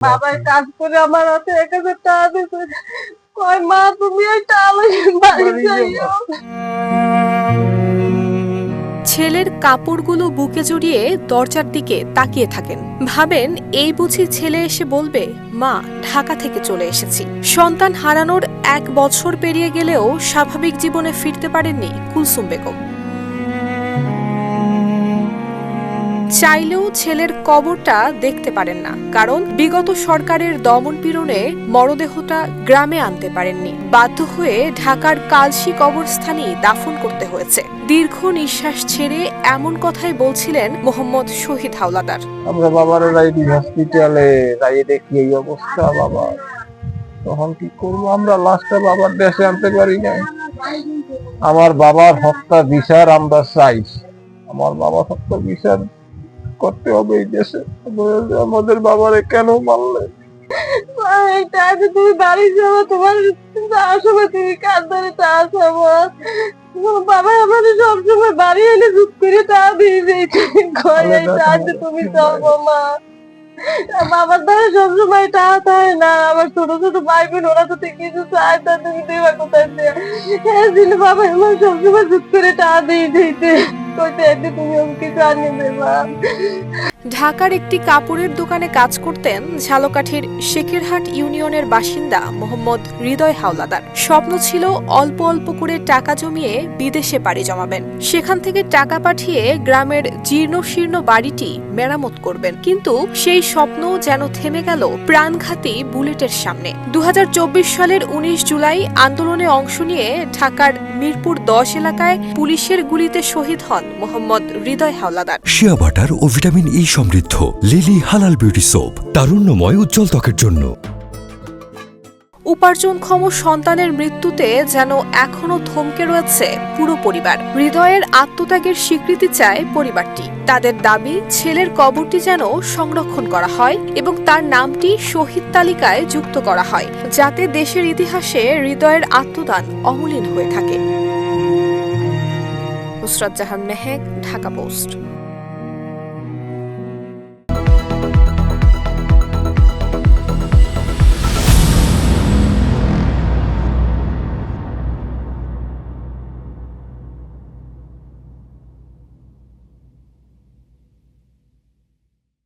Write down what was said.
বাবার কাজ করে আমার হাতে ১,০০০ টাকা দিছে। কয় মা তুমি এই টাকা লইয়া বাড়ি যাইও। ছেলের কাপড়গুলো বুকে জড়িয়ে দরজার দিকে তাকিয়ে থাকেন, ভাবেন এই বুঝি ছেলে এসে বলবে মা ঢাকা থেকে চলে এসেছি। সন্তান হারানোর ১ বছর পেরিয়ে গেলেও স্বাভাবিক জীবনে ফিরতে পারেননি কুলসুম বেগম। চাইলেও ছেলের কবরটা দেখতে পারেন না, কারণ বিগত সরকারের দমনপীড়নে মরদেহটা গ্রামে আনতে পারেননি। বাধ্য হয়ে ঢাকার কালশী কবরস্থানেই দাফন করতে হয়েছে। দীর্ঘ নিঃশ্বাস ছেড়ে এমন কথাই বলছিলেন মোহাম্মদ শহীদ হাওলাদার। আমরা বাবার রাইডি হসপিটালে যাই দেখি এই অবস্থা বাবা, তখন কি করবো? আমরা লাস্টে বাবার দেশে আনতে পারি না। আমার বাবার হত্যা বিচার আমরা চাই। আমার বাবার হত্যা বিচার করতে হবে এই দেশে। আমাদের বাবারে কেন মারলে? এটা আছে তুমি বাড়ি যাবো, তোমার আসবে তুমি কাঁদরে টাকা চাবো। বাবা আমাদের সবসময় বাড়ি এনে জুত করে টাকা দিয়ে দিয়েছে। এটা আছে তুমি চলবো মা। বাবার দ্বারা সবসময় টাকা থাকে না। আমার ছোট ছোট ভাই বোন ওরা তো কিছু চায় তা তুমি দেবা কোথায় দিয়ে? বাবা আমার সবসময় জুত করে টাকা দিয়ে দিয়েছে। তুমি কিছু আনিয়ে দেবা। ঢাকার একটি কাপড়ের দোকানে কাজ করতেন ঝালকাঠির শেখেরহাট ইউনিয়নের বাসিন্দা মোহাম্মদ হৃদয় হাওলাদার। স্বপ্ন ছিল অল্প অল্প করে টাকা জমিয়ে বিদেশে পাড়ি জমাবেন, সেখান থেকে টাকা পাঠিয়ে গ্রামের জীর্ণশীর্ণ বাড়িটি মেরামত করবেন। কিন্তু সেই স্বপ্ন যেন থেমে গেল প্রাণঘাতী বুলেটের সামনে। ২০২৪ সালের ১৯ জুলাই আন্দোলনে অংশ নিয়ে ঢাকার মিরপুর ১০ এলাকায় পুলিশের গুলিতে শহীদ হন মোহাম্মদ হৃদয় হাওলাদার। শিয়া বাটার ও ভিটামিন ই সমৃদ্ধ লিলি হালাল বিউটি সোপ, তারুণ্যময় উজ্জ্বল ত্বকের জন্য। উপার্জনক্ষম সন্তানের মৃত্যুতে যেন এখনো থমকে রয়েছে পুরো পরিবার। হৃদয়ের আত্মত্যাগের স্বীকৃতি চায় পরিবারটি। তাদের দাবি ছেলের কবরটি যেন সংরক্ষণ করা হয় এবং তার নামটি শহীদ তালিকায় যুক্ত করা হয়, যাতে দেশের ইতিহাসে হৃদয়ের আত্মদান অমলিন হয়ে থাকে। নুসরাত জাহান মেহেক, ঢাকা পোস্ট।